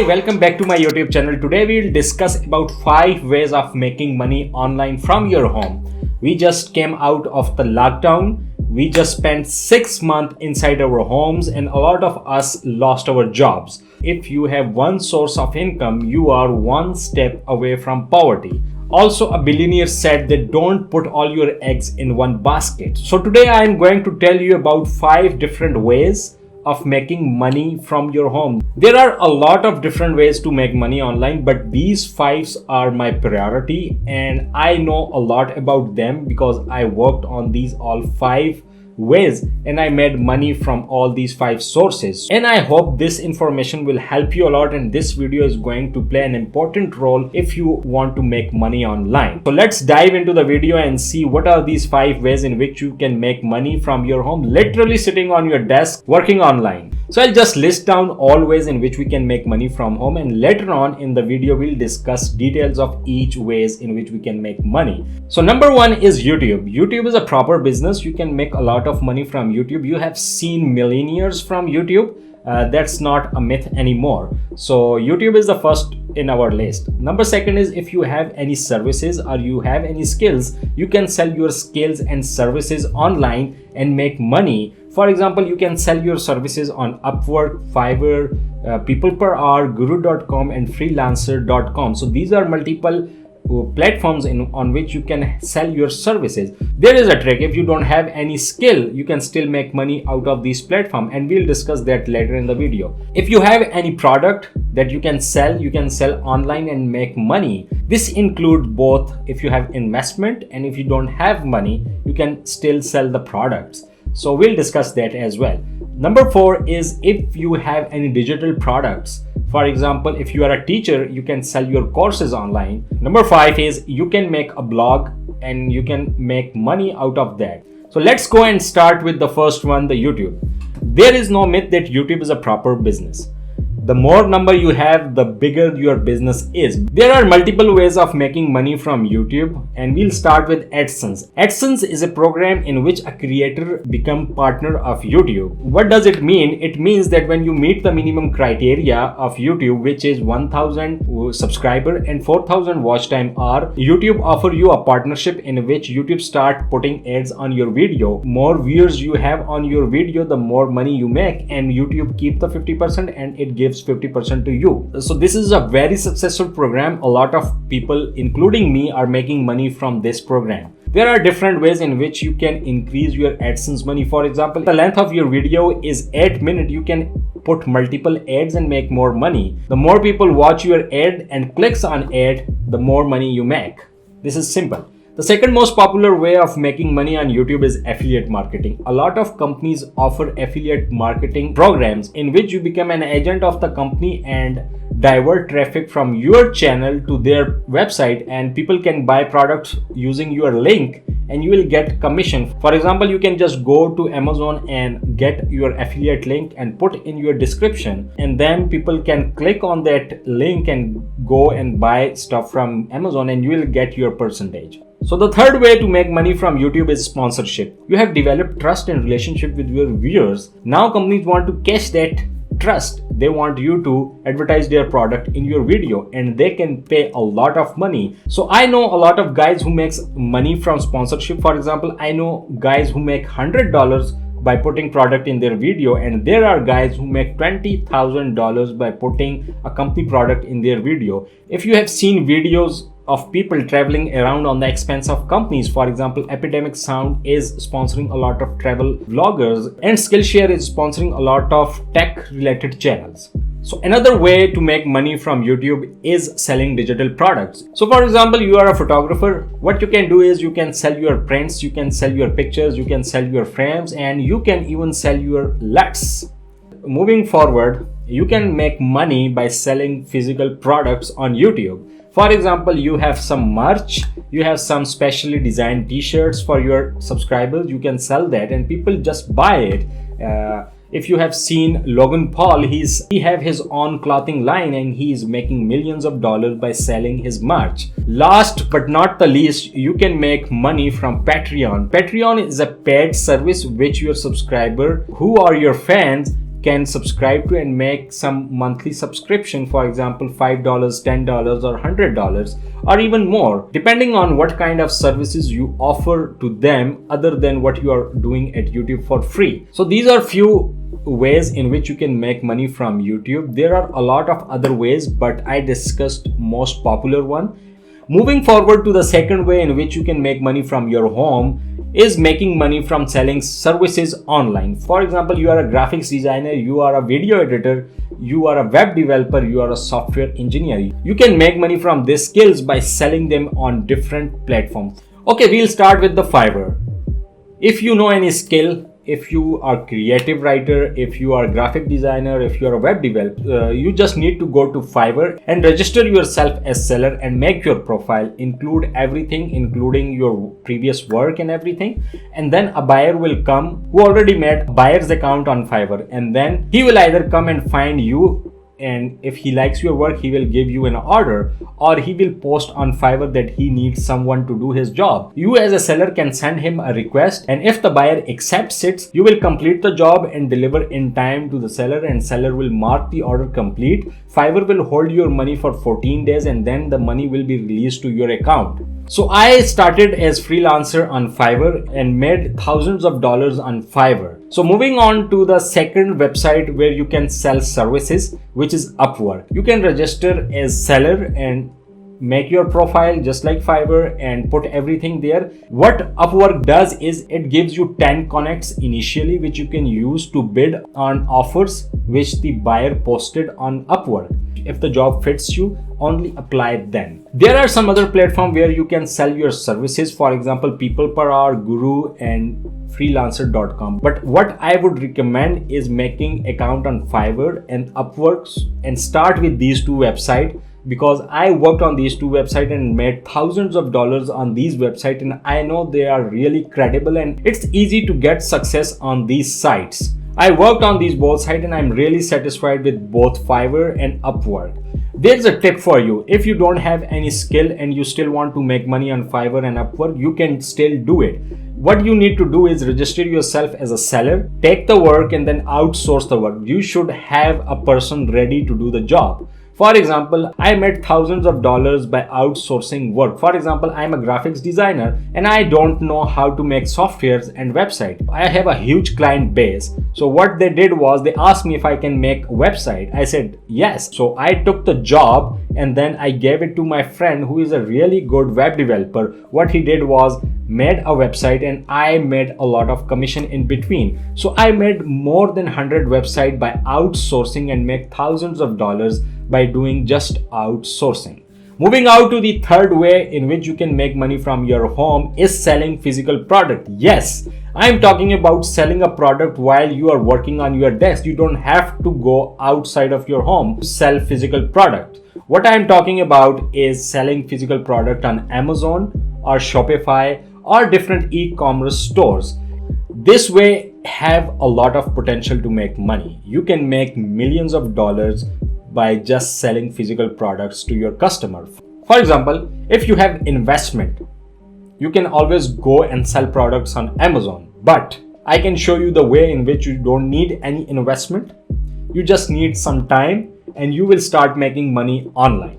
Hi, welcome back to my YouTube channel. Today we'll discuss about 5 ways of making money online from your home. We just came out of the lockdown. We just spent 6 months inside our homes and a lot of us lost our jobs. If you have one source of income, you are one step away from poverty. Also, a billionaire said that don't put all your eggs in one basket. So today I am going to tell you about 5 different ways of making money from your home. There are a lot of different ways to make money online, but these 5 are my priority and I know a lot about them because I worked on these all 5 ways and I made money from all these 5 sources. And I hope this information will help you a lot, and this video is going to play an important role if you want to make money online. So let's dive into the video and see what are these 5 ways in which you can make money from your home, literally sitting on your desk working online. So I'll just list down all ways in which we can make money from home, and later on in the video we'll discuss details of each ways in which we can make money. So number 1 is YouTube. YouTube is a proper business. You can make a lot of money from YouTube. You have seen millionaires from YouTube. That's not a myth anymore. So YouTube is the first in our list. Number 2 is if you have any services or you have any skills, you can sell your skills and services online and make money. For example, you can sell your services on Upwork, Fiverr, People Per Hour, Guru.com and Freelancer.com. So these are multiple platforms on which you can sell your services. There is a trick. If you don't have any skill, you can still make money out of this platform, and we'll discuss that later in the video. If you have any product that you can sell online and make money. This includes both if you have investment, and if you don't have money, you can still sell the products. So we'll discuss that as well. Number 4 is if you have any digital products. For example, if you are a teacher, you can sell your courses online. Number 5 is you can make a blog and you can make money out of that. So let's go and start with the first one, the YouTube. There is no myth that YouTube is a proper business. The more number you have, the bigger your business is. There are multiple ways of making money from YouTube, and we'll start with AdSense. AdSense is a program in which a creator becomes partner of YouTube. What does it mean? It means that when you meet the minimum criteria of YouTube, which is 1000 subscriber and 4000 watch time hour, YouTube offer you a partnership in which YouTube start putting ads on your video. More viewers you have on your video, the more money you make, and YouTube keep the 50% and it gives 50% to you. So this is a very successful program. A lot of people, including me, are making money from this program. There are different ways in which you can increase your AdSense money. For example, the length of your video is 8 minutes. You can put multiple ads and make more money. The more people watch your ad and clicks on ad, the more money you make. This is simple. The second most popular way of making money on YouTube is affiliate marketing. A lot of companies offer affiliate marketing programs in which you become an agent of the company and divert traffic from your channel to their website, and people can buy products using your link and you will get commission. For example, you can just go to Amazon and get your affiliate link and put in your description, and then people can click on that link and go and buy stuff from Amazon, and you will get your percentage. So the third way to make money from YouTube is sponsorship. You have developed trust and relationship with your viewers. Now companies want to cash that trust. They want you to advertise their product in your video, and they can pay a lot of money. So I know a lot of guys who makes money from sponsorship. For example, I know guys who make $100 by putting product in their video, and there are guys who make $20,000 by putting a company product in their video. If you have seen videos of people traveling around on the expense of companies, for example, Epidemic Sound is sponsoring a lot of travel vloggers, and Skillshare is sponsoring a lot of tech related channels. So another way to make money from YouTube is selling digital products. So for example, you are a photographer. What you can do is you can sell your prints, you can sell your pictures, you can sell your frames, and you can even sell your LUTs. Moving forward, you can make money by selling physical products on YouTube. For example, you have some merch, you have some specially designed t-shirts for your subscribers, you can sell that and people just buy it. If you have seen Logan Paul, he have his own clothing line and he is making millions of dollars by selling his merch. Last but not the least, you can make money from Patreon. Patreon is a paid service which your subscriber who are your fans can subscribe to and make some monthly subscription, for example $5, $10 or $100 or even more, depending on what kind of services you offer to them other than what you are doing at YouTube for free. So these are few ways in which you can make money from YouTube. There are a lot of other ways, but I discussed most popular one. Moving forward to the second way in which you can make money from your home is making money from selling services online. For example, you are a graphics designer, you are a video editor, you are a web developer, you are a software engineer. You can make money from these skills by selling them on different platforms. Okay, we'll start with the Fiverr. If you know any skill, if you are creative writer, if you are a graphic designer, if you are a web developer, you just need to go to Fiverr and register yourself as seller and make your profile, include everything, including your previous work and everything. And then a buyer will come who already made a buyer's account on Fiverr, and then he will either come and find you, and if he likes your work, he will give you an order, or he will post on Fiverr that he needs someone to do his job. You as a seller can send him a request, and if the buyer accepts it, you will complete the job and deliver in time to the seller, and seller will mark the order complete. Fiverr will hold your money for 14 days and then the money will be released to your account. So I started as freelancer on Fiverr and made thousands of dollars on Fiverr. So moving on to the second website where you can sell services, which is Upwork. You can register as seller and make your profile just like Fiverr and put everything there. What Upwork does is it gives you 10 connects initially, which you can use to bid on offers which the buyer posted on Upwork. If the job fits you, only apply then. There are some other platforms where you can sell your services, for example People Per Hour, Guru and freelancer.com. But what I would recommend is making account on Fiverr and Upwork and start with these two websites, because I worked on these two websites and made thousands of dollars on these websites, and I know they are really credible and it's easy to get success on these sites. I worked on these both sites and I'm really satisfied with both Fiverr and Upwork. There's a tip for you. If you don't have any skill and you still want to make money on Fiverr and Upwork, you can still do it. What you need to do is register yourself as a seller, take the work and then outsource the work. You should have a person ready to do the job. For example, I made thousands of dollars by outsourcing work. For example, I'm a graphics designer and I don't know how to make softwares and website. I have a huge client base. So what they did was they asked me if I can make a website. I said yes. So I took the job and then I gave it to my friend who is a really good web developer. What he did was made a website and I made a lot of commission in between. So I made more than 100 websites by outsourcing and make thousands of dollars by doing just outsourcing. Moving out to the third way in which you can make money from your home is selling physical product. Yes, I'm talking about selling a product while you are working on your desk. You don't have to go outside of your home to sell physical product. What I'm talking about is selling physical product on Amazon or Shopify or different e-commerce stores. This way have a lot of potential to make money. You can make millions of dollars by just selling physical products to your customer. For example, if you have investment, you can always go and sell products on Amazon. But I can show you the way in which you don't need any investment. You just need some time and you will start making money online.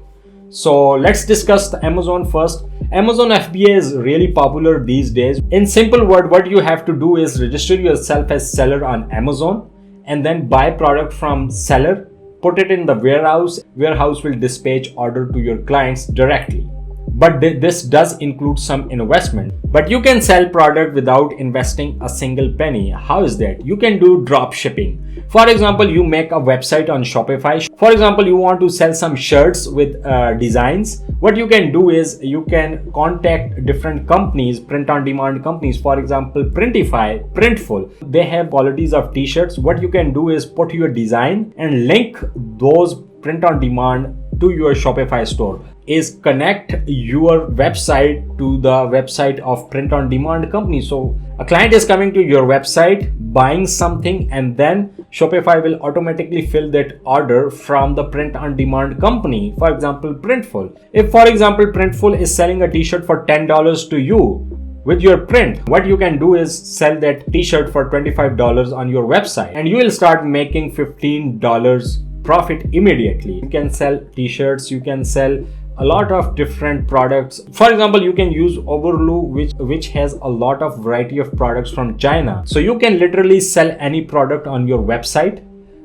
So let's discuss the Amazon first. Amazon FBA is really popular these days. In simple word, what you have to do is register yourself as seller on Amazon and then buy product from seller, put it in the warehouse. Warehouse will dispatch order to your clients directly. But this does include some investment. But you can sell product without investing a single penny. How is that? You can do drop shipping. For example, you make a website on Shopify. For example, you want to sell some shirts with designs. What you can do is you can contact different companies, print-on-demand companies. For example, Printify, Printful. They have qualities of t-shirts. What you can do is put your design and link those print-on-demand to your Shopify store. Is connect your website to the website of print-on-demand company. So a client is coming to your website, buying something, and then Shopify will automatically fill that order from the print-on-demand company. For example, Printful. If for example Printful is selling a t-shirt for $10 to you, with your print. What you can do is sell that t-shirt for $25 on your website and you will start making $15 profit immediately. You can sell t-shirts, you can sell a lot of different products. For example, you can use Overlu, which has a lot of variety of products from China. So you can literally sell any product on your website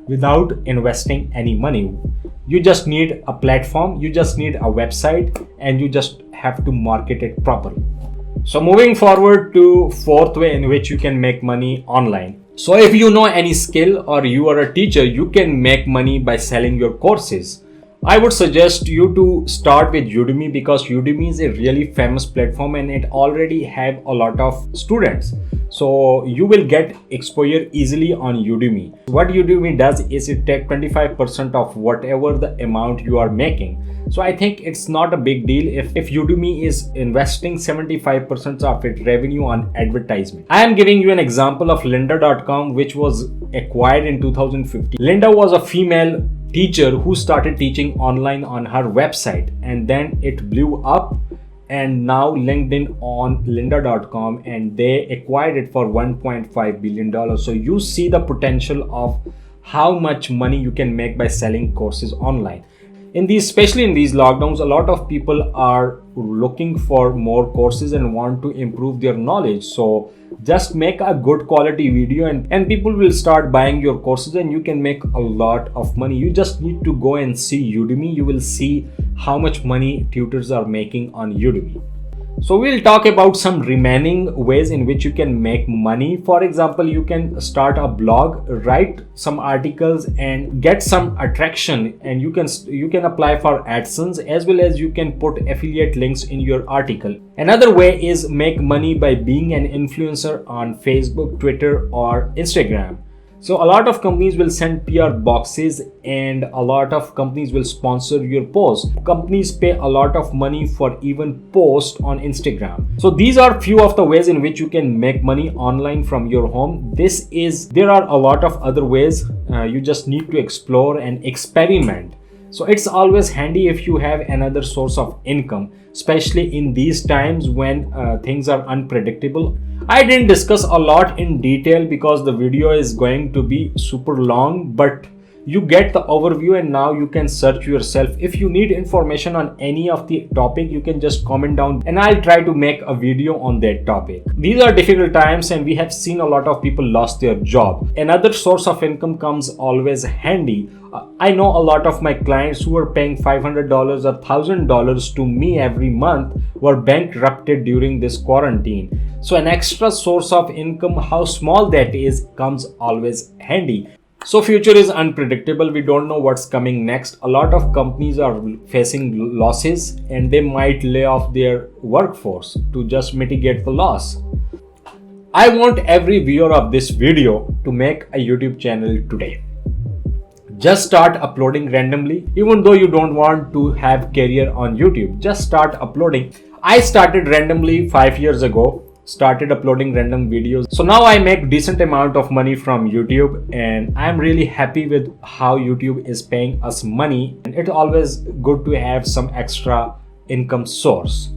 without investing any money. You just need a platform, you just need a website, and you just have to market it properly. So moving forward to fourth way in which you can make money online. So if you know any skill or you are a teacher, you can make money by selling your courses. I would suggest you to start with Udemy because Udemy is a really famous platform and it already have a lot of students. So you will get exposure easily on Udemy. What Udemy does is it take 25% of whatever the amount you are making. So I think it's not a big deal if Udemy is investing 75% of its revenue on advertisement. I am giving you an example of lynda.com, which was acquired in 2015. Linda was a female teacher who started teaching online on her website, and then it blew up and now LinkedIn on lynda.com and they acquired it for $1.5 billion. So you see the potential of how much money you can make by selling courses online. Especially in these lockdowns, a lot of people are looking for more courses and want to improve their knowledge. So just make a good quality video and people will start buying your courses and you can make a lot of money. You just need to go and see Udemy. You will see how much money tutors are making on Udemy. So we'll talk about some remaining ways in which you can make money. For example, you can start a blog, write some articles and get some attraction, and you can apply for AdSense as well as you can put affiliate links in your article. Another way is make money by being an influencer on Facebook, Twitter or Instagram. So a lot of companies will send PR boxes and a lot of companies will sponsor your post. Companies pay a lot of money for even post on Instagram. So these are few of the ways in which you can make money online from your home. There are a lot of other ways. You just need to explore and experiment. So it's always handy if you have another source of income, especially in these times when things are unpredictable. I didn't discuss a lot in detail because the video is going to be super long, but you get the overview and now you can search yourself. If you need information on any of the topic, you can just comment down and I'll try to make a video on that topic. These are difficult times and we have seen a lot of people lost their job. Another source of income comes always handy. I know a lot of my clients who are paying $500 or $1,000 to me every month were bankrupted during this quarantine. So an extra source of income, how small that is, comes always handy. So future is unpredictable. We don't know what's coming next. A lot of companies are facing losses and they might lay off their workforce to just mitigate the loss. I want every viewer of this video to make a YouTube channel today. Just start uploading randomly. Even though you don't want to have career on YouTube, just start uploading. I started randomly 5 years ago. Started uploading random videos. So now I make decent amount of money from YouTube and I'm really happy with how YouTube is paying us money, and it's always good to have some extra income source.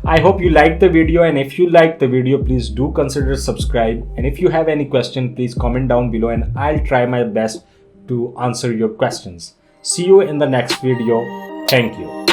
I hope you liked the video, and if you liked the video, please do consider subscribe, and if you have any question, please comment down below and I'll try my best to answer your questions. See you in the next video. Thank you.